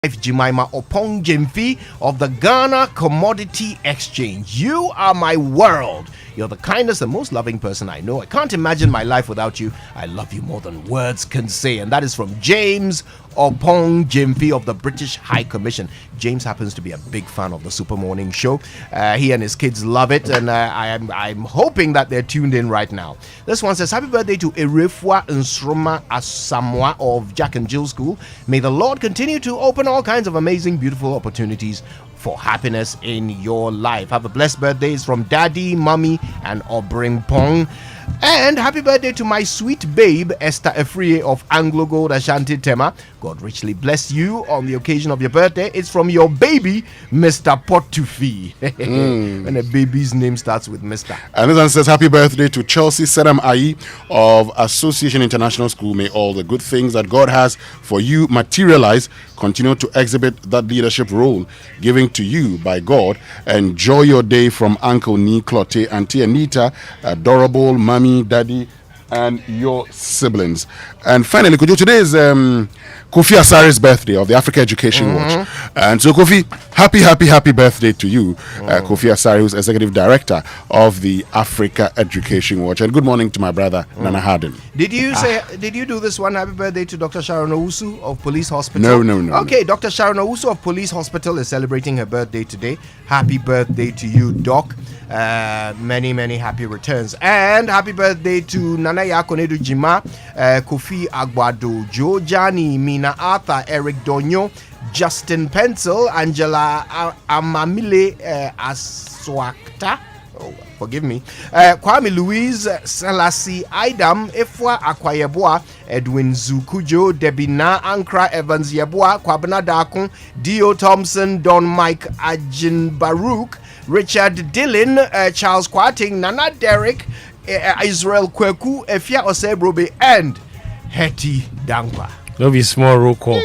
Jemima Opong Jemfi of the Ghana Commodity Exchange. You are my world. You're the kindest and most loving person I know. I can't imagine my life without you. I love you more than words can say. And that is from James Opong Jemfi of the British High Commission. James happens to be a big fan of the Super Morning Show. He and his kids love it, and I'm hoping that they're tuned in right now. This one says, happy birthday to Erefua Nsroma Asamoah of Jack and Jill School. May the Lord continue to open all kinds of amazing, beautiful opportunities for happiness in your life. Have a blessed birthday. It's from Daddy, Mommy, and Obring Pong. And happy birthday to my sweet babe, Esther Efrie of Anglo Gold Ashanti Tema. God richly bless you on the occasion of your birthday. It's from your baby, Mr. Potufi. When a baby's name starts with Mr. And this one says, happy birthday to Chelsea Sedam Ayi of Association International School. May all the good things that God has for you materialize. Continue to exhibit that leadership role given to you by God. Enjoy your day from Uncle Nee Clotte, Auntie Anita, adorable mommy, daddy, and your siblings. And finally, today is Kofi Asari's birthday of the Africa Education Watch. And so, Kofi, happy birthday to you, Kofi Asari, who's Executive Director of the Africa Education Watch. And good morning to my brother, Nana Harden. Did you do this one? Happy birthday to Dr. Sharon Owusu of Police Hospital? No. Okay, Dr. Sharon Owusu of Police Hospital is celebrating her birthday today. Happy birthday to you, Doc. Many happy returns. And happy birthday to Nana Yakonedu Jima, Kofi Agbado, Joe Jani, Mina Arthur, Eric Donyo, Justin Pencil, Angela Amamile Aswakta. Oh, forgive me. Kwame Louise, Selassie Idam, Efwa Akwayeboa, Edwin Zukujo, Debina Ankra Evans Yeboa, Kwabena Dakun, Dio Thompson, Don Mike Ajin Baruch, Richard Dillon, Charles Kwating, Nana Derek, Israel Kweku, Efia Osebrobe, and Hetty Dankwa. That'll be small roll call.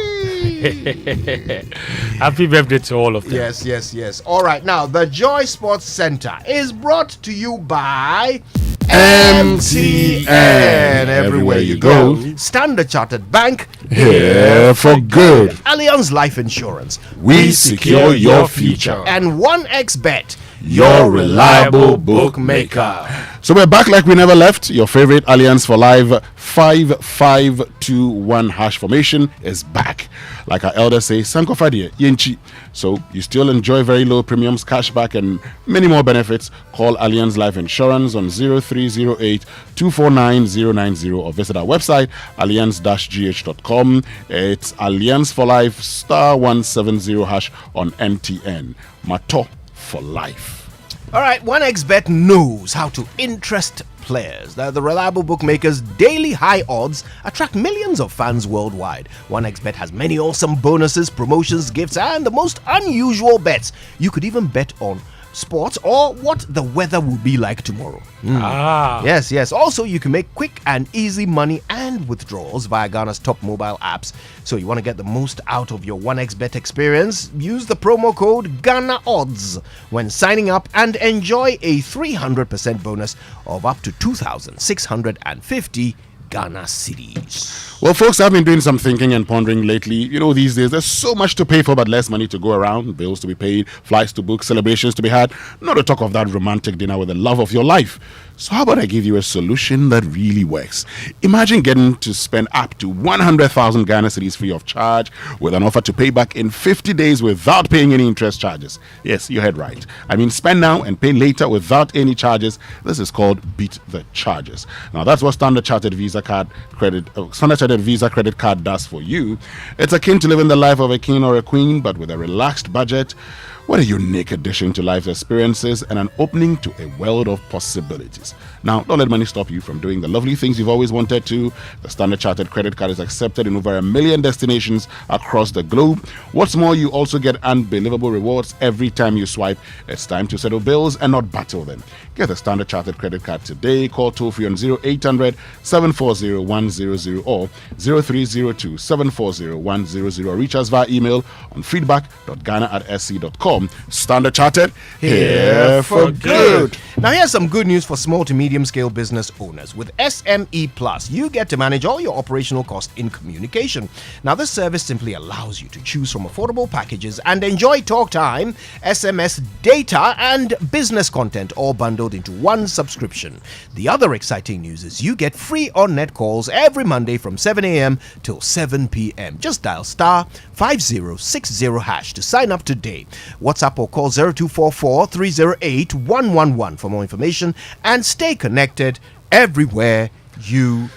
Happy birthday to all of them. Yes. All right, now the Joy Sports Center is brought to you by MTN. Everywhere you go. Standard Chartered Bank, Here for good. Allianz Life Insurance, We secure your future. and 1xBet, Your reliable bookmaker. So we're back like we never left. Your favorite Alliance for Live 5521 hash formation is back. Like our elders say, Sankofadie, Yenchi. So you still enjoy very low premiums, cashback, and many more benefits. Call Allianz Life Insurance on 0308 249 090 or visit our website, allianz-gh.com. It's Alliance for Life *170 hash on MTN. Mato for life. All right, 1xBet knows how to interest players. The reliable bookmakers' daily high odds attract millions of fans worldwide. 1xBet has many awesome bonuses, promotions, gifts, and the most unusual bets. You could even bet on sports or what the weather will be like tomorrow. Yes. Also, you can make quick and easy money and withdrawals via Ghana's top mobile apps. So you want to get the most out of your 1xBet experience? Use the promo code GHANAODDS when signing up and enjoy a 300% bonus of up to 2,650 Ghana cedis. Well, folks, I've been doing some thinking and pondering lately. You know, these days, there's so much to pay for, but less money to go around. Bills to be paid, flights to book, celebrations to be had. Not to talk of that romantic dinner with the love of your life. So how about I give you a solution that really works? Imagine getting to spend up to 100,000 Ghana cedis free of charge with an offer to pay back in 50 days without paying any interest charges. Yes, you heard right. I mean, spend now and pay later without any charges. This is called Beat the Charges. Now, that's what Standard Chartered Visa credit card does for you. It's akin to living the life of a king or a queen, but with a relaxed budget. What a unique addition to life's experiences and an opening to a world of possibilities. Now, don't let money stop you from doing the lovely things you've always wanted to. The Standard Chartered credit card is accepted in over 1 million destinations across the globe. What's more, you also get unbelievable rewards every time you swipe. It's time to settle bills and not battle them. Get the Standard Chartered credit card today. Call toll-free on 0800 740 100 or 0302 740 100. Reach us via email on feedback.ghana@sc.com. SMEplus.com. Standard Chartered, here for good. Now, here's some good news for small to medium scale business owners. With SME Plus, you get to manage all your operational costs in communication. Now, this service simply allows you to choose from affordable packages and enjoy talk time, SMS data, and business content all bundled into one subscription. The other exciting news is you get free on-net calls every Monday from 7 a.m. till 7 p.m. Just dial star 5060 hash to sign up today. WhatsApp or call 0244 308 111 for more information, and stay connected everywhere you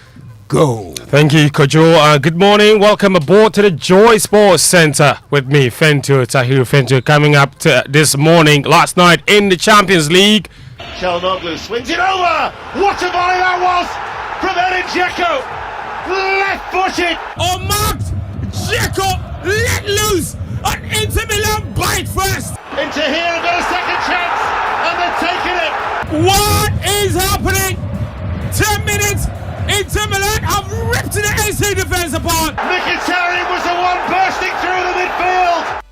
go. Thank you, Kojo. Good morning. Welcome aboard to the Joy Sports Center with me, Fentuo, Tahiru Fentuo, coming up to this morning. Last night in the Champions League. Çalhanoğlu swings it over. What a volley that was from Edin Dzeko. Left-footed. Marked. Dzeko let loose. An Inter Milan bite first. Into here and got a second chance. And they're taking it. What is happening? 10 minutes. Inter Milan have ripped the AC defense apart. Mkhitaryan was the one bursting through the midfield.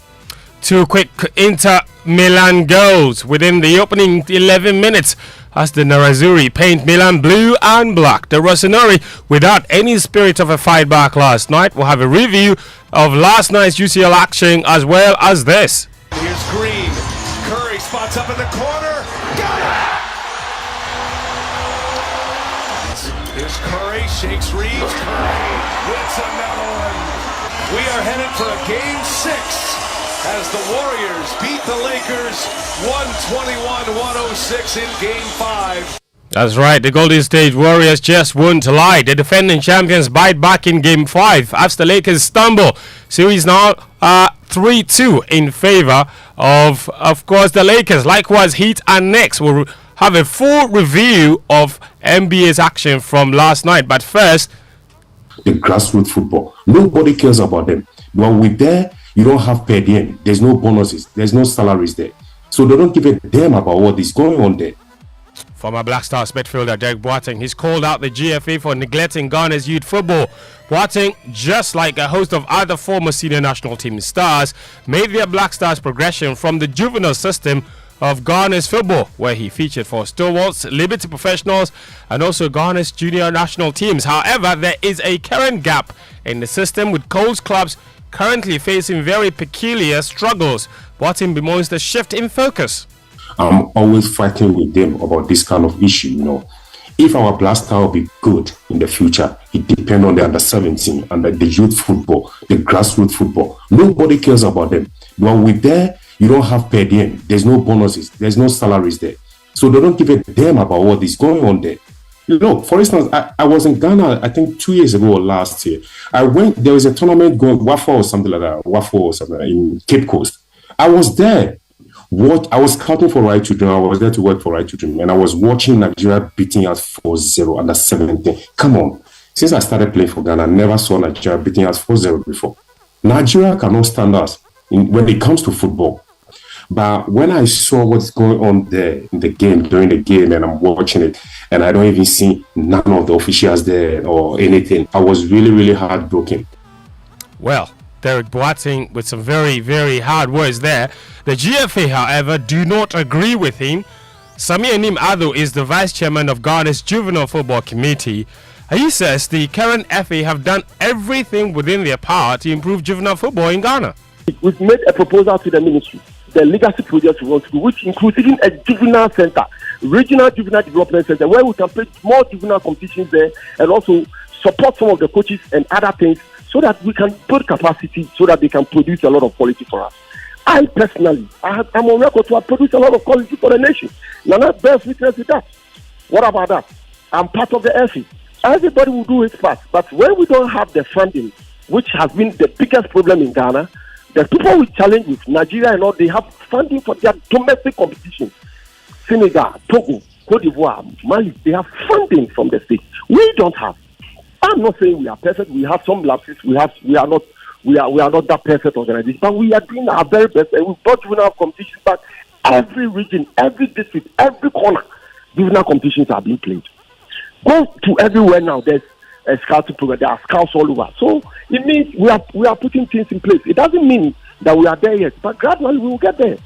Two quick Inter Milan goals within the opening 11 minutes as the Nerazzurri paint Milan blue and black. The Rossoneri, without any spirit of a fight back last night, will have a review of last night's UCL action as well as this. Here's Green. Curry spots up in the corner. Got it! Here's Curry, shakes Reeves. Curry wins another one. We are headed for a game 6 as the Warriors beat the Lakers 121-106 in game 5. That's right, the Golden State Warriors just won tonight. The defending champions bite back in game 5 as the Lakers stumble. Series now 3-2 in favor of course, the Lakers. Likewise, Heat and Knicks will have a full review of NBA's action from last night. But first, the grassroots football. Nobody cares about them. When we're there, you don't have per diem. There's no bonuses. There's no salaries there. So they don't give a damn about what is going on there. Former Black Stars midfielder Derek Boateng, he's called out the GFA for neglecting Ghana's youth football. Boateng, just like a host of other former senior national team stars, made their Black Stars progression from the juvenile system of Ghana's football, where he featured for Stalwarts, Liberty Professionals, and also Ghana's junior national teams. However, there is a current gap in the system, with coach clubs currently facing very peculiar struggles. Boateng bemoans the shift in focus. I'm always fighting with them about this kind of issue, you know. If our blaster will be good in the future, it depends on the under-17 and the youth football, the grassroots football. Nobody cares about them. When we're there, you don't have per diem. There's no bonuses. There's no salaries there. So they don't give a damn about what is going on there. You know, for instance, I was in Ghana, I think 2 years ago or last year. There was a tournament going, Waffle or something like that, Waffle or something in Cape Coast. I was there. I was scouting for Right Children. I was there to work for Right Children, and I was watching Nigeria beating us 4-0 under 17. Come on. Since I started playing for Ghana, I never saw Nigeria beating us 4-0 before. Nigeria cannot stand us when it comes to football. But when I saw what's going on there in the game, during the game, and I'm watching it, and I don't even see none of the officials there or anything, I was really, really heartbroken. Well, Derek Boateng with some very, very hard words there. The GFA, however, do not agree with him. Sami Anim Ado is the vice chairman of Ghana's Juvenile Football Committee. He says the current FA have done everything within their power to improve juvenile football in Ghana. We've made a proposal to the ministry, the legacy project we want to do, which includes even a juvenile center, regional juvenile development center, where we can play more juvenile competitions there and also support some of the coaches and other things so that we can build capacity so that they can produce a lot of quality for us. I personally, I'm on record to have produced a lot of quality for the nation. Nana bears witness with that. What about that? I'm part of the FA. Everybody will do its part, but when we don't have the funding, which has been the biggest problem in Ghana, the people we challenge with Nigeria and all, they have funding for their domestic competition. Senegal, Togo, Cote d'Ivoire, Mali, they have funding from the state. We don't have. I'm not saying we are perfect. We have some lapses. We are not that perfect organization, but we are doing our very best, and we've got juvenile competitions. But every region, every district, every corner, juvenile competitions are being played. Go to everywhere now. There's a scouting program. There are scouts all over. So it means we are putting things in place. It doesn't mean that we are there yet, but gradually we will get there.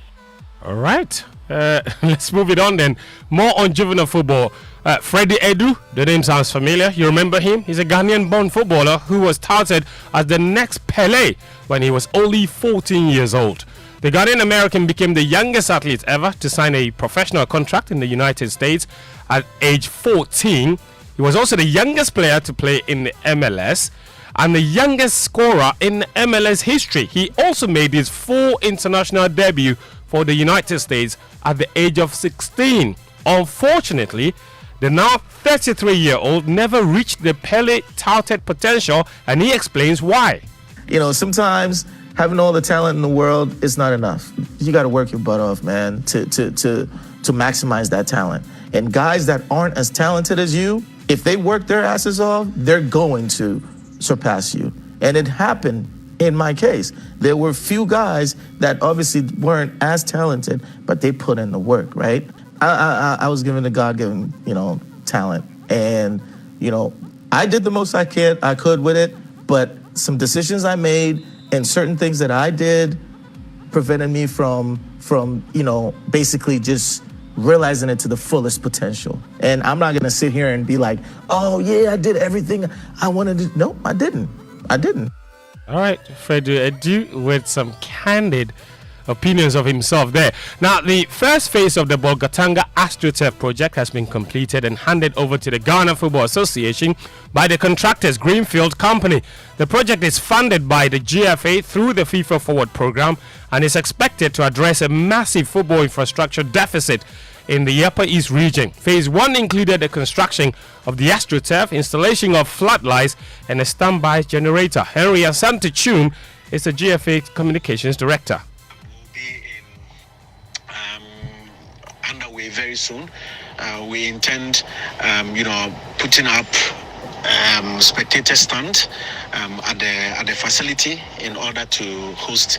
All right. Let's move it on then. More on juvenile football. Freddie Edu, the name sounds familiar. You remember him? He's a Ghanaian-born footballer who was touted as the next Pelé when he was only 14 years old. The Ghanaian American became the youngest athlete ever to sign a professional contract in the United States at age 14. He was also the youngest player to play in the MLS and the youngest scorer in MLS history. He also made his full international debut for the United States at the age of 16. Unfortunately, the now 33-year-old never reached the Pelé touted potential, and he explains why. You know, sometimes having all the talent in the world is not enough. You got to work your butt off, man, to maximize that talent. And guys that aren't as talented as you, if they work their asses off, they're going to surpass you. And it happened in my case. There were few guys that obviously weren't as talented, but they put in the work, right? I was given a God-given, talent. And, I did the most I could with it, but some decisions I made and certain things that I did prevented me from basically just realizing it to the fullest potential. And I'm not gonna sit here and be like, oh yeah, I did everything I wanted to. No, I didn't. All right, Freddie Edu with some candid opinions of himself there. Now, the first phase of the Bolgatanga AstroTurf project has been completed and handed over to the Ghana Football Association by the contractors Greenfield Company. The project is funded by the GFA through the FIFA Forward program and is expected to address a massive football infrastructure deficit in the Upper East region. Phase 1 included the construction of the AstroTurf, installation of floodlights and a standby generator. Henry Asante-Chum is the GFA Communications Director. Underway very soon. We intend, putting up spectator stand at the facility in order to host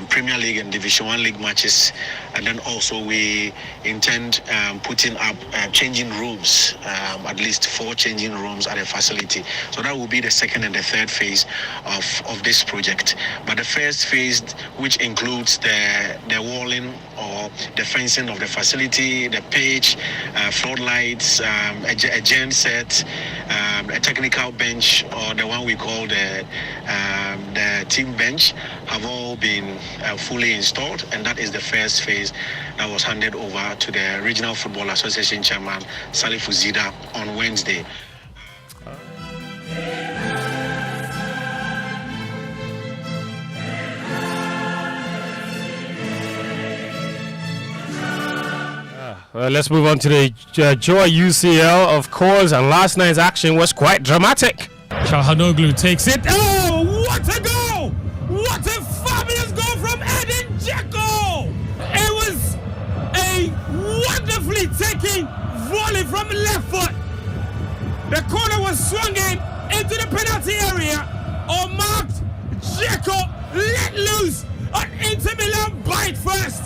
Premier League and Division 1 League matches, and then also we intend putting up changing rooms, at least 4 changing rooms at the facility. So that will be the second and the third phase of this project. But the first phase, which includes the walling or the fencing of the facility, the pitch, floodlights, a gen set, a technical bench, or the one we call the team bench, have all been fully installed, and that is the first phase that was handed over to the Regional Football Association Chairman Salif Uzida on Wednesday. Well, let's move on to the Joy UCL, of course, and last night's action was quite dramatic. Çalhanoğlu takes it. Oh, what a goal! What a fabulous goal from Edin Dzeko! It was a wonderfully taken volley from the left foot. The corner was swung into the penalty area. Unmarked, Dzeko let loose an Inter Milan bite first.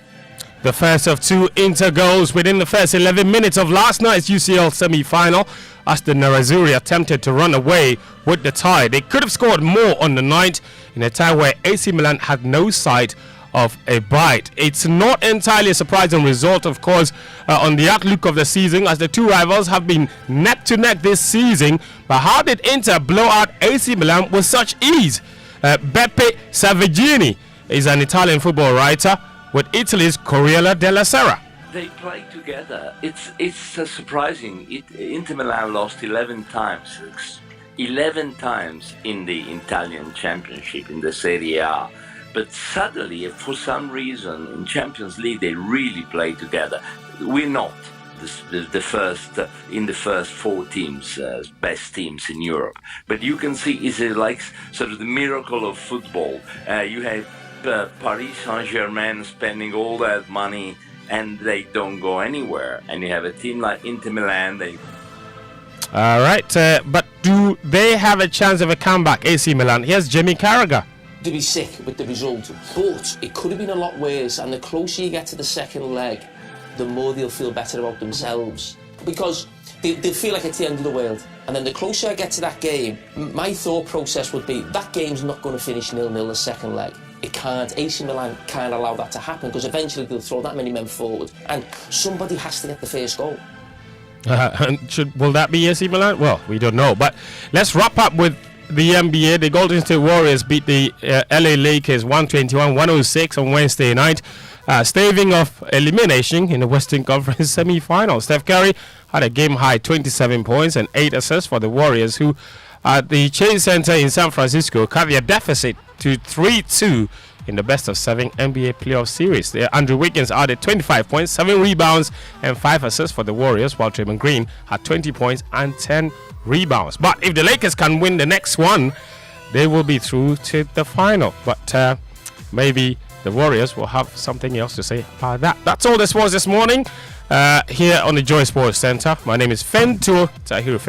The first of 2 Inter goals within the first 11 minutes of last night's UCL semi-final, as the Nerazzurri attempted to run away with the tie. They could have scored more on the night in a tie where AC Milan had no sight of a bite. It's not entirely a surprising result, of course, on the outlook of the season, as the two rivals have been neck to neck this season. But how did Inter blow out AC Milan with such ease? Beppe Savagini is an Italian football writer with Italy's Corriere della Sera. They play together. It's surprising. Inter Milan lost 11 times. 11 times in the Italian Championship, in the Serie A. But suddenly, for some reason, in Champions League, they really play together. We're not the first in the first 4 teams, best teams in Europe. But you can see it's like sort of the miracle of football. You have Paris Saint-Germain spending all that money and they don't go anywhere. And you have a team like Inter Milan. All right, but do they have a chance of a comeback, AC Milan? Here's Jimmy Carragher. To be sick with the result, but it could have been a lot worse, and the closer you get to the second leg, the more they'll feel better about themselves, because they'll feel like it's the end of the world. And then the closer I get to that game, my thought process would be that game's not going to finish 0-0 the second leg. It can't. AC Milan can't allow that to happen because eventually they'll throw that many men forward and somebody has to get the first goal. Will that be AC Milan? Well, we don't know. But let's wrap up with the NBA. The Golden State Warriors beat the LA Lakers 121-106 on Wednesday night, staving off elimination in the Western Conference semi-final. Steph Curry had a game-high 27 points and 8 assists for the Warriors, who at the Chase Center in San Francisco cut their deficit to 3-2 in the best-of-7 NBA playoff series. Andrew Wiggins added 25 points, 7 rebounds, and 5 assists for the Warriors, while Draymond Green had 20 points and 10 rebounds. But if the Lakers can win the next one, they will be through to the final. But maybe the Warriors will have something else to say about that. That's all this was this morning here on the Joy Sports Center. My name is Fentuo, Tahiru Fentuo.